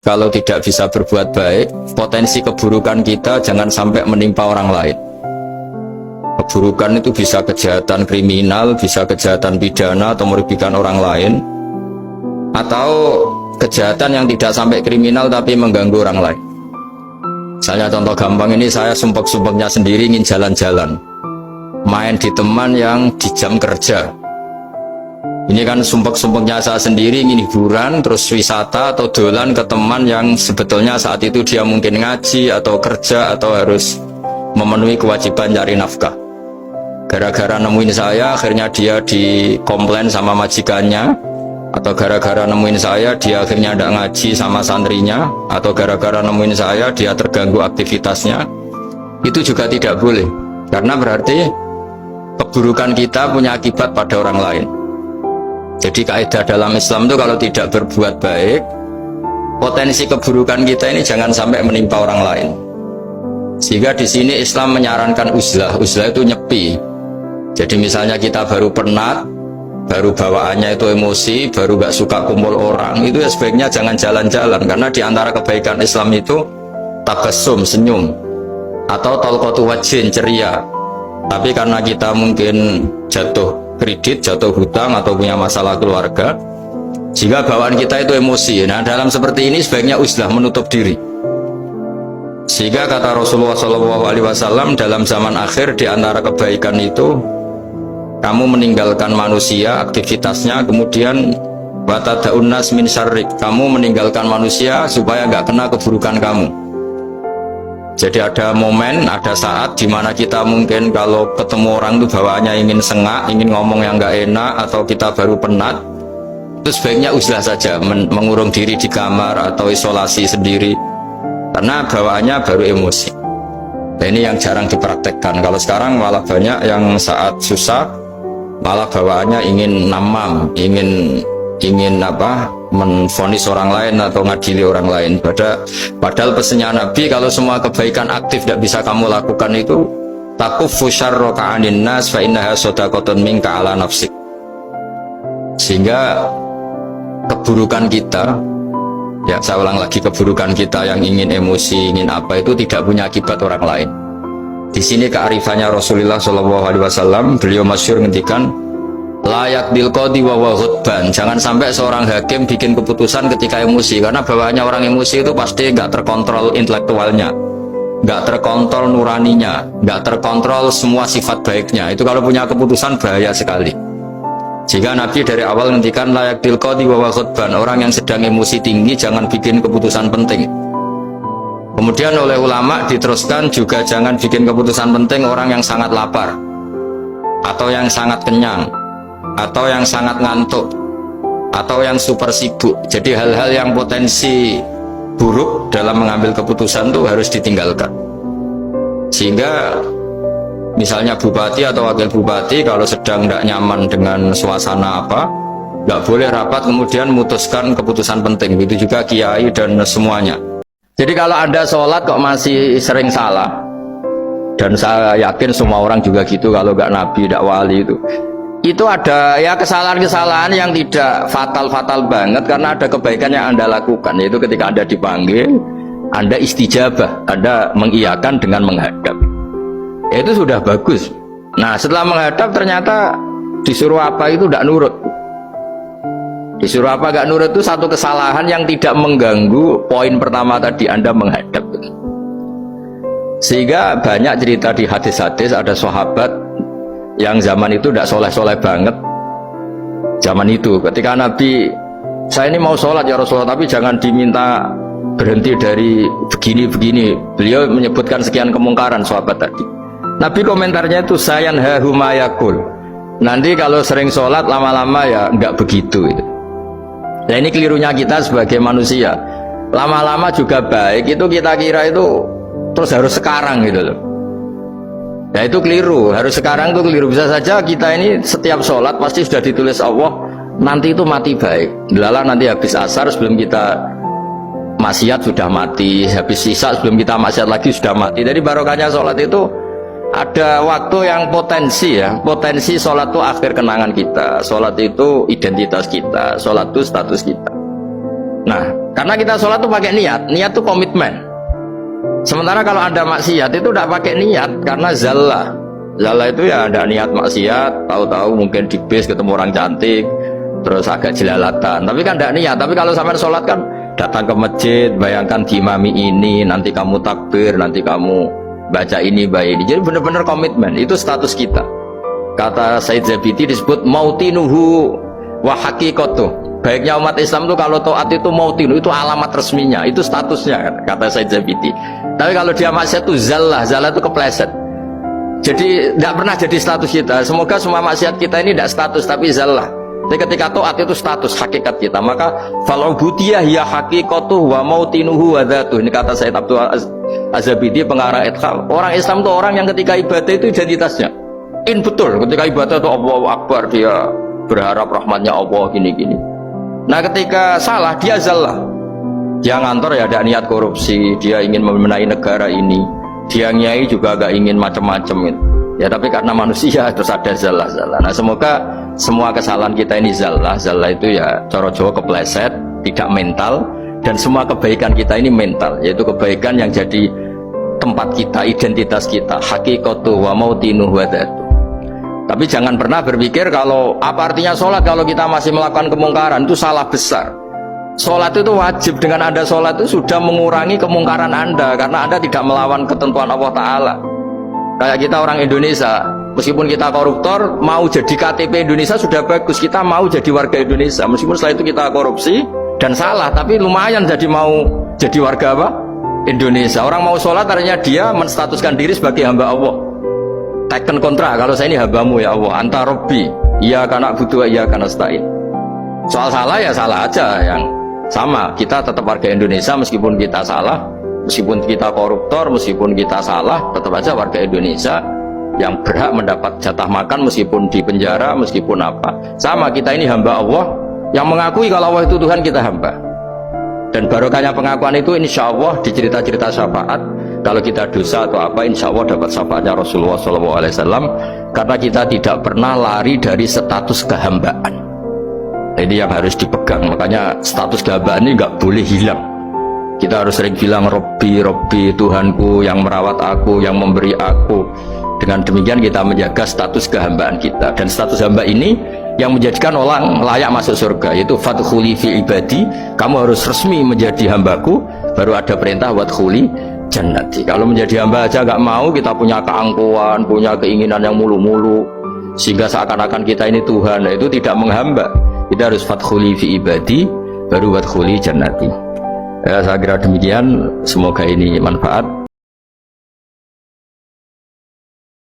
kalau tidak bisa berbuat baik, potensi keburukan kita jangan sampai menimpa orang lain. Keburukan itu bisa kejahatan kriminal, bisa kejahatan pidana atau merugikan orang lain, atau kejahatan yang tidak sampai kriminal tapi mengganggu orang lain. Misalnya contoh gampang ini, saya sumpek-sumpeknya sendiri ingin jalan-jalan, main di teman yang di jam kerja. Ini kan sumpek-sumpeknya saya sendiri ingin hiburan, terus wisata atau dolan ke teman yang sebetulnya saat itu dia mungkin ngaji atau kerja atau harus memenuhi kewajiban cari nafkah. Gara-gara nemuin saya, akhirnya dia dikomplain sama majikannya, atau gara-gara nemuin saya, dia akhirnya tidak ngaji sama santrinya, atau gara-gara nemuin saya, dia terganggu aktivitasnya. Itu juga tidak boleh, karena berarti keburukan kita punya akibat pada orang lain. Jadi kaidah dalam Islam itu kalau tidak berbuat baik, potensi keburukan kita ini jangan sampai menimpa orang lain. Sehingga di sini Islam menyarankan uzlah. Uzlah itu nyepi. Jadi misalnya kita baru penat, baru bawaannya itu emosi, baru gak suka kumpul orang, itu ya sebaiknya jangan jalan-jalan, karena di antara kebaikan Islam itu tabassum, senyum, atau talqatu wajhin, ceria. Tapi karena kita mungkin jatuh kredit, jatuh hutang, atau punya masalah keluarga, jika bawaan kita itu emosi. Nah, dalam seperti ini sebaiknya uzlah, menutup diri. Sehingga kata Rasulullah SAW, dalam zaman akhir di antara kebaikan itu kamu meninggalkan manusia, aktivitasnya, kemudian watadaun nas min syarrik, kamu meninggalkan manusia supaya nggak kena keburukan kamu. Jadi ada momen, ada saat di mana kita mungkin kalau ketemu orang itu bawaannya ingin sengak, ingin ngomong yang nggak enak, atau kita baru penat, itu sebaiknya uzlah saja, mengurung diri di kamar atau isolasi sendiri, karena bawaannya baru emosi. Nah, ini yang jarang dipraktekkan. Kalau sekarang malah banyak yang saat susah malah bawaannya ingin namam, ingin menvonis orang lain atau ngadili orang lain. Padahal pesannya Nabi, kalau semua kebaikan aktif tidak bisa kamu lakukan itu, takuffu syarraka 'anin nas fa innaha shadaqatun minka 'ala nafsik. Sehingga keburukan kita, ya saya ulang lagi, keburukan kita yang ingin emosi, ingin apa, itu tidak punya akibat orang lain. Di sini kearifannya Rasulullah SAW, beliau masyhur ngendikan, layak dilqadi wa ghadban. Jangan sampai seorang hakim bikin keputusan ketika emosi, karena bawaannya orang emosi itu pasti nggak terkontrol intelektualnya, nggak terkontrol nuraninya, nggak terkontrol semua sifat baiknya. Itu kalau punya keputusan bahaya sekali. Jika Nabi dari awal ngendikan layak dilqadi wa ghadban, orang yang sedang emosi tinggi jangan bikin keputusan penting. Kemudian oleh ulama diteruskan juga jangan bikin keputusan penting orang yang sangat lapar, atau yang sangat kenyang, atau yang sangat ngantuk, atau yang super sibuk. Jadi hal-hal yang potensi buruk dalam mengambil keputusan itu harus ditinggalkan. Sehingga misalnya bupati atau wakil bupati kalau sedang tidak nyaman dengan suasana apa, nggak boleh rapat kemudian memutuskan keputusan penting. Begitu juga kiai dan semuanya. Jadi kalau Anda sholat kok masih sering salah, dan saya yakin semua orang juga gitu, kalau nggak nabi, nggak wali, itu ada ya kesalahan-kesalahan yang tidak fatal-fatal banget, karena ada kebaikan yang Anda lakukan, yaitu ketika Anda dipanggil, Anda istijabah, Anda mengiyakan dengan menghadap. Itu sudah bagus. Nah, setelah menghadap ternyata disuruh apa itu tidak nurut. Disuruh apa gak nurut itu satu kesalahan yang tidak mengganggu poin pertama tadi, Anda menghadap. Sehingga banyak cerita di hadis-hadis, ada sahabat yang zaman itu tidak soleh-soleh banget. Zaman itu ketika Nabi, saya ini mau sholat ya Rasulullah, tapi jangan diminta berhenti dari begini-begini. Beliau menyebutkan sekian kemungkaran sahabat tadi. Nabi komentarnya itu sayan hahumayakul. Nanti kalau sering sholat lama-lama ya nggak begitu itu. Nah, ini kelirunya kita sebagai manusia. Lama-lama juga baik, itu kita kira itu terus harus sekarang gitu loh. Nah, itu keliru, harus sekarang itu keliru. Bisa saja kita ini setiap sholat pasti sudah ditulis Allah, nanti itu mati baik. Lala nanti habis asar sebelum kita maksiat sudah mati, habis sisa sebelum kita maksiat lagi sudah mati. Jadi barokahnya sholat itu ada waktu yang potensi ya, potensi sholat itu akhir kenangan kita, sholat itu identitas kita, sholat itu status kita. Nah, Karena kita sholat tuh pakai niat. Niat tuh komitmen. Sementara kalau ada maksiat itu tidak pakai niat karena zallah. Zallah itu ya ada niat maksiat, tahu-tahu mungkin di bis ketemu orang cantik, terus agak jelalatan. Tapi kan tidak niat. Tapi kalau sampai sholat kan datang ke masjid, bayangkan diimami ini, nanti kamu takbir, nanti kamu baca ini, baca ini. Jadi benar-benar komitmen. Itu status kita. Kata Said Zabidi disebut mautinuhu wa haqiqatuh. Baiknya umat Islam itu kalau taat itu mautinu, itu alamat resminya, itu statusnya, kata Said Zabidi. Tapi kalau dia maksiat itu zallah, zallah itu kepleset. Jadi tidak pernah jadi status kita. Semoga semua maksiat kita ini tidak status tapi zallah. Jadi ketika taat itu status hakikat kita. Maka fal'ubudiyah ya haqiqatuh wa mautinuhu wa dzatuh. Ini kata Said Abdul Az-Zabidi pengarang Idkhal. Orang Islam itu orang yang ketika ibadah itu identitasnya betul, ketika ibadah itu Allahu Akbar, dia berharap rahmatnya Allah gini-gini. Nah ketika salah dia zallah, dia ngantor ya ada niat korupsi, dia ingin memenai negara ini, dia nyai juga agak ingin macam-macam gitu. Ya tapi karena manusia terus ada zallah. Nah semoga semua kesalahan kita ini zallah itu ya coro Jawa kepleset, tidak mental, dan semua kebaikan kita ini mental, yaitu kebaikan yang jadi tempat kita, identitas kita, haqiqatu wa mautinuhu wa dzatuh. Tapi jangan pernah berpikir kalau apa artinya sholat kalau kita masih melakukan kemungkaran, itu salah besar. Sholat itu wajib, dengan Anda sholat itu sudah mengurangi kemungkaran Anda, karena Anda tidak melawan ketentuan Allah Ta'ala. Kayak kita orang Indonesia, meskipun kita koruptor, mau jadi KTP Indonesia sudah bagus, kita mau jadi warga Indonesia, meskipun setelah itu kita korupsi dan salah, tapi lumayan mau jadi warga apa? Indonesia. Orang mau sholat artinya dia menstatuskan diri sebagai hamba Allah. Teken kontra, kalau saya ini hambamu ya Allah, anta robbi, iya karena butuh, iya karena nasta'in. Soal salah ya salah aja, yang sama, kita tetap warga Indonesia meskipun kita salah, meskipun kita koruptor, meskipun kita salah, tetap aja warga Indonesia yang berhak mendapat jatah makan meskipun di penjara, meskipun apa. Sama, kita ini hamba Allah yang mengakui kalau Allah itu Tuhan, kita hamba. Dan barokahnya pengakuan itu insya Allah di cerita-cerita syafaat, kalau kita dosa atau apa insya Allah dapat syafaatnya Rasulullah SAW, karena kita tidak pernah lari dari status kehambaan. Ini yang harus dipegang. Makanya status kehambaan ini nggak boleh hilang. Kita harus sering bilang Robbi, Robbi, Tuhanku yang merawat aku, yang memberi aku. Dengan demikian kita menjaga status kehambaan kita, dan status hamba ini yang menjadikan orang layak masuk surga, yaitu fadkhuli fi ibadi, kamu harus resmi menjadi hambaku, baru ada perintah wadkhuli jannati. Kalau menjadi hamba aja nggak mau, kita punya keangkuhan, punya keinginan yang mulu-mulu, sehingga seakan-akan kita ini Tuhan. Nah, itu tidak menghamba. Kita harus fadkhuli fi ibadi, baru wadkhuli jannati. Ya, saya kira demikian. Semoga ini manfaat.